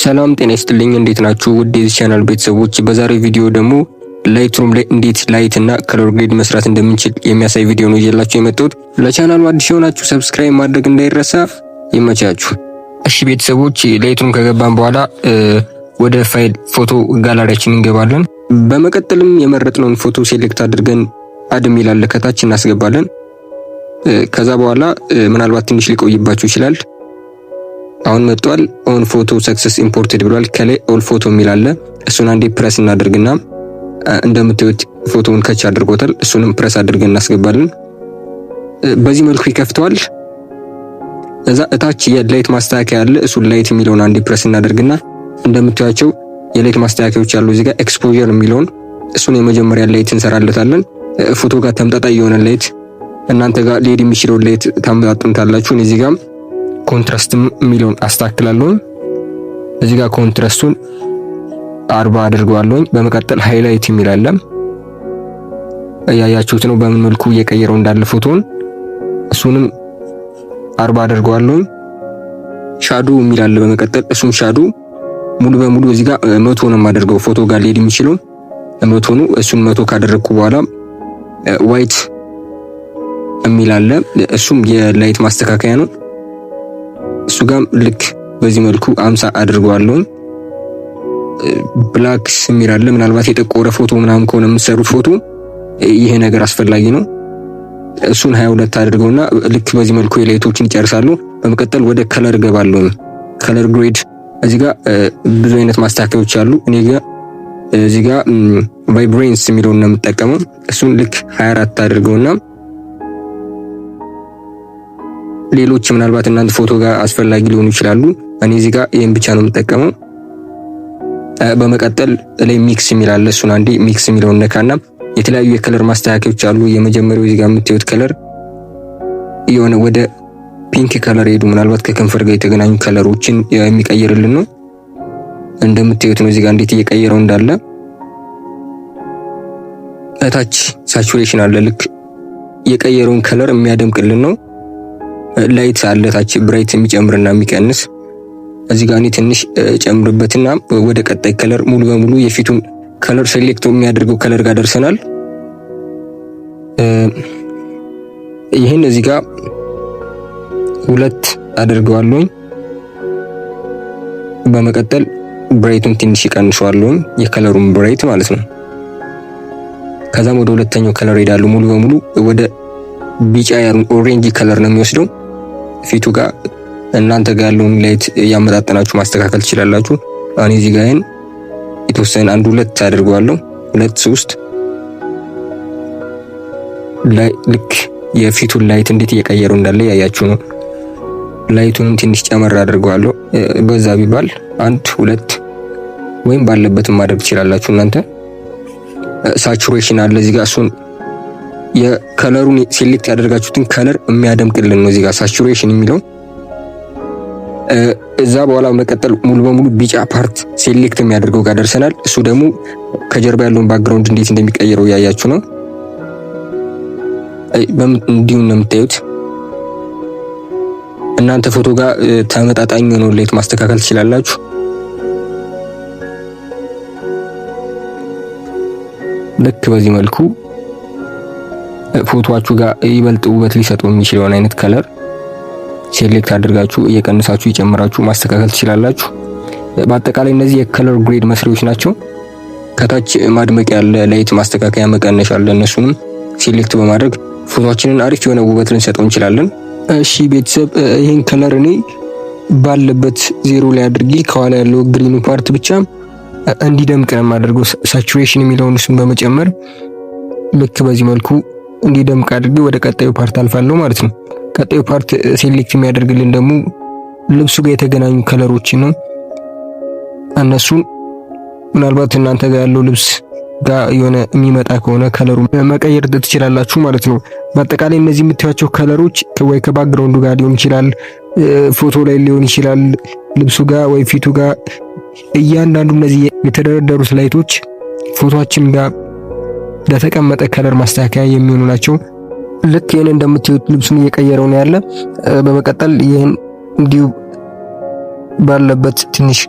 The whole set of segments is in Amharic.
ሰላም ጤና ይስጥልኝ። እንዴት ናችሁ? ውድ የዚህ ቻናል ቤተሰቦች፣ በዛሬው ቪዲዮ ደግሞ ላይትሩም ላይ እንዴት ላይት እና ከለር ግሬድ መስራት እንደምንችል የሚያሳይ ቪዲዮ ነው ይዤላችሁ የመጣሁት። ለቻናሉ አዲስ የሆናችሁ ሰብስክራይብ ማድረግ እንዳይረሳ። ይመቻችሁ። እሺ ቤተሰቦች፣ ላይትሩም ከገባን በኋላ ወደ ፋይል ፎቶ ጋላሪያችን እንገባለን። በመቀጠልም የመረጥነውን ፎቶ ሴሌክት አድርገን አድ የሚል አለ ከታች እናስገባለን። ከዛ በኋላ ምናልባት ትንሽ ሊቆይባችሁ ይችላል። አሁን መጥቷል። ኦን ፎቶ ሰክሰስ ኢምፖርትድ ብሏል። ከላይ ኦል ፎቶ የሚል አለ። እሱን አንዴ ፕረስ እናደርግና እንደምታዩት ፎቶውን ከች አድርጎታል። እሱንም ፕረስ አድርገን እናስገባለን። በዚህ መልኩ ይከፍተዋል። እዛ እታች የላይት ማስተካከያ አለ። እሱን ላይት የሚለውን አንዴ ፕረስ እናደርግና እንደምታዩቸው የላይት ማስተካከያዎች አሉ። እዚህ ጋር ኤክስፖዠር የሚለውን እሱን የመጀመሪያ ላይት እንሰራለታለን። ፎቶ ጋር ተመጣጣኝ የሆነ ላይት እናንተ ጋር ሊሄድ የሚችለው ላይት ታመጣጡታላችሁ። እዚህ ጋር ኮንትራስት የሚለውን አስተካክላለሁ። እዚህ ጋር ኮንትራስቱን 40 አድርገዋለሁ። በመቀጠል ሃይላይት የሚል አለ። ያያችሁት ነው በምን መልኩ እየቀየረው እንዳለ ፎቶውን። እሱንም 40 አድርገዋለሁ። ሻዶ የሚል አለ። በመቀጠል እሱን ሻዶ ሙሉ በሙሉ እዚህ ጋር 100 ነው የማደርገው። ፎቶ ጋር ሊሄድ የሚችለው 100 ነው። እሱን 100 ካደረግኩ በኋላ ዋይት የሚል አለ። እሱም የላይት ማስተካከያ ነው። እሱ ጋር ልክ በዚህ መልኩ 50 አድርገዋለሁ። ብላክስ የሚል አለ። ምናልባት የጠቆረ ፎቶ ምናምን ከሆነ የምትሰሩት ፎቶ ይሄ ነገር አስፈላጊ ነው። እሱን 22 አድርገውና ልክ በዚህ መልኩ የላይቶችን ይጨርሳሉ። በመቀጠል ወደ ከለር ገባለሁ። ከለር ግሬድ እዚህ ጋር ብዙ አይነት ማስተካከያዎች አሉ። እኔ ጋር እዚህ ጋር ቫይብሬንስ የሚለውን ነው የምጠቀመው። እሱን ልክ 24 አድርገውና ሌሎች ምናልባት እናንተ ፎቶ ጋር አስፈላጊ ሊሆኑ ይችላሉ። እኔ እዚህ ጋር ይሄን ብቻ ነው የምጠቀመው። በመቀጠል ላይ ሚክስ የሚል አለ። እሱን አንዴ ሚክስ የሚለውን ነካና የተለያዩ የከለር ማስተካከያዎች አሉ። የመጀመሪያው እዚህ ጋር የምታዩት ከለር የሆነ ወደ ፒንክ ከለር ሄዱ። ምናልባት ከከንፈር ጋር የተገናኙ ከለሮችን የሚቀይርልን ነው። እንደምታዩት ነው እዚህ ጋር እንዴት እየቀየረው እንዳለ። እታች ሳቹሬሽን አለ። ልክ የቀየረውን ከለር የሚያደምቅልን ነው። ላይት አለ ታች ብራይት የሚጨምርና የሚቀንስ። እዚህ ጋር እኔ ትንሽ ጨምርበትና ወደ ቀጣይ ከለር ሙሉ በሙሉ የፊቱን ከለር ሴሌክት የሚያደርገው ከለር ጋር ደርሰናል። ይህን እዚህ ጋር 2 አድርገዋለሁ። በመቀጠል ብራይቱን ትንሽ ይቀንሰዋለሁ፣ የከለሩን ብራይት ማለት ነው። ከዛም ወደ ሁለተኛው ከለር ሄዳለሁ። ሙሉ በሙሉ ወደ ቢጫ ያሉን ኦሬንጅ ከለር ነው የሚወስደው። ፊቱ ጋር እናንተ ጋር ያለውን ላይት ያመጣጠናችሁ ማስተካከል ትችላላችሁ። እኔ እዚህ ጋር የተወሰነ 1-2 አድርገዋለሁ። 2-3 ላይ ልክ የፊቱን ላይት እንዴት እየቀየረው እንዳለ ያያችሁ ነው። ላይቱንም ትንሽ ጨመር አድርገዋለሁ። በዛ ቢባል 1-2 ወይም ባለበትም ማድረግ ትችላላችሁ እናንተ። ሳቹሬሽን አለ እዚህ ጋር እሱን የከለሩን ሴሌክት ያደርጋችሁትን ከለር የሚያደምቅልን ነው እዚህ ጋር ሳቹሬሽን የሚለው። እዛ በኋላ መቀጠል ሙሉ በሙሉ ቢጫ ፓርት ሴሌክት የሚያደርገው ጋር ደርሰናል። እሱ ደግሞ ከጀርባ ያለውን ባክግራውንድ እንዴት እንደሚቀየረው ያያችሁ ነው። እንዲሁ ነው የምታዩት። እናንተ ፎቶ ጋር ተመጣጣኝ የሆነ ላይት ማስተካከል ትችላላችሁ። ልክ በዚህ መልኩ ፎቶአችሁ ጋር ይበልጥ ውበት ሊሰጡ የሚችለውን አይነት ከለር ሴሌክት አድርጋችሁ እየቀነሳችሁ እየጨመራችሁ ማስተካከል ትችላላችሁ። በአጠቃላይ እነዚህ የከለር ግሬድ መስሪያዎች ናቸው። ከታች ማድመቂያ ያለ ላይት ማስተካከያ መቀነሻ አለ። እነሱንም ሴሌክት በማድረግ ፎቶአችንን አሪፍ የሆነ ውበት ልንሰጠው እንችላለን። እሺ ቤተሰብ፣ ይሄን ከለር እኔ ባለበት 0 ላይ አድርጌ ከኋላ ያለው ግሪኑ ፓርት ብቻ እንዲደምቅ ነው የማደርገው። ሳቹሬሽን የሚለውን እሱን በመጨመር ልክ በዚህ መልኩ እንዲደምቅ አድርጌ ወደ ቀጣዩ ፓርት አልፋለሁ ማለት ነው። ቀጣዩ ፓርት ሴሌክት የሚያደርግልን ደግሞ ልብሱ ጋር የተገናኙ ከለሮችን ነው። እነሱን ምናልባት እናንተ ጋር ያለው ልብስ ጋር የሆነ የሚመጣ ከሆነ ከለሩ መቀየር ትችላላችሁ ማለት ነው። በአጠቃላይ እነዚህ የምታዩቸው ከለሮች ወይ ከባክግራውንዱ ጋር ሊሆን ይችላል፣ ፎቶ ላይ ሊሆን ይችላል፣ ልብሱ ጋር ወይ ፊቱ ጋር፣ እያንዳንዱ እነዚህ የተደረደሩት ላይቶች ፎቶአችን ጋር ለተቀመጠ ከለር ማስተካከያ የሚሆኑ ናቸው። ልክ ይሄን እንደምታዩት ልብሱን እየቀየረው ነው ያለ። በመቀጠል ይሄን እንዲሁ ባለበት ትንሽ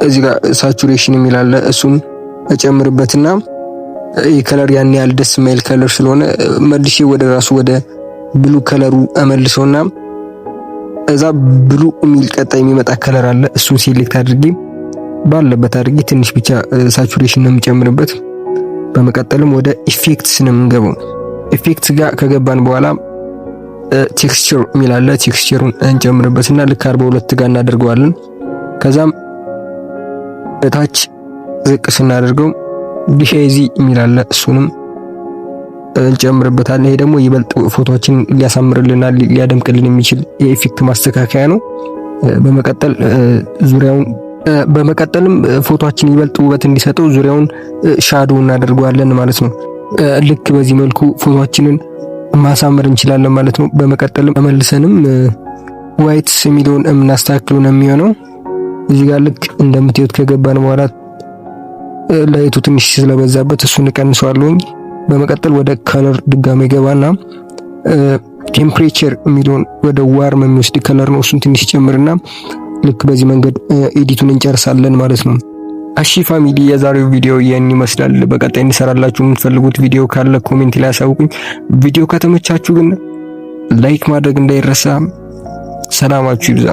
እዚህ ጋር ሳቹሬሽን የሚል አለ። እሱን እጨምርበትና ይህ ከለር ያን ያህል ደስ የማይል ከለር ስለሆነ መልሼ ወደ ራሱ ወደ ብሉ ከለሩ እመልሰውና እዛ ብሉ የሚል ቀጣይ የሚመጣ ከለር አለ። እሱን ሴሌክት አድርጌ ባለበት አድርጌ ትንሽ ብቻ ሳቹሬሽን ነው የምጨምርበት። በመቀጠልም ወደ ኢፌክትስ ነው የምንገባው። ኢፌክትስ ጋር ከገባን በኋላ ቴክስቸር የሚል አለ። ቴክስቸሩን እንጨምርበትና ልክ 42 ጋር እናደርገዋለን። ከዛም እታች ዝቅ ስናደርገው ዲሄዚ የሚል አለ። እሱንም እንጨምርበታለን። ይሄ ደግሞ ይበልጥ ፎቶዎችን ሊያሳምርልና ሊያደምቅልን የሚችል የኢፌክት ማስተካከያ ነው። በመቀጠልም ፎቶአችን ይበልጥ ውበት እንዲሰጠው ዙሪያውን ሻዶ እናደርገዋለን ማለት ነው። ልክ በዚህ መልኩ ፎቶአችንን ማሳመር እንችላለን ማለት ነው። በመቀጠልም ተመልሰንም ዋይትስ የሚለውን የምናስተካክለው ነው የሚሆነው። እዚህ ጋር ልክ እንደምታዩት ከገባን በኋላ ላይቱ ትንሽ ስለበዛበት እሱን እቀንሰዋለሁ። በመቀጠል ወደ ከለር ድጋሜ ገባና ቴምፕሬቸር የሚለውን ወደ ዋርም የሚወስድ ከለር ነው። እሱን ትንሽ ጨምርና ልክ በዚህ መንገድ ኤዲቱን እንጨርሳለን ማለት ነው። እሺ ፋሚሊ የዛሬው ቪዲዮ ይህን ይመስላል። በቀጣይ እንሰራላችሁ የምትፈልጉት ቪዲዮ ካለ ኮሜንት ላይ አሳውቁኝ። ቪዲዮ ከተመቻችሁ ግን ላይክ ማድረግ እንዳይረሳ። ሰላማችሁ ይብዛ።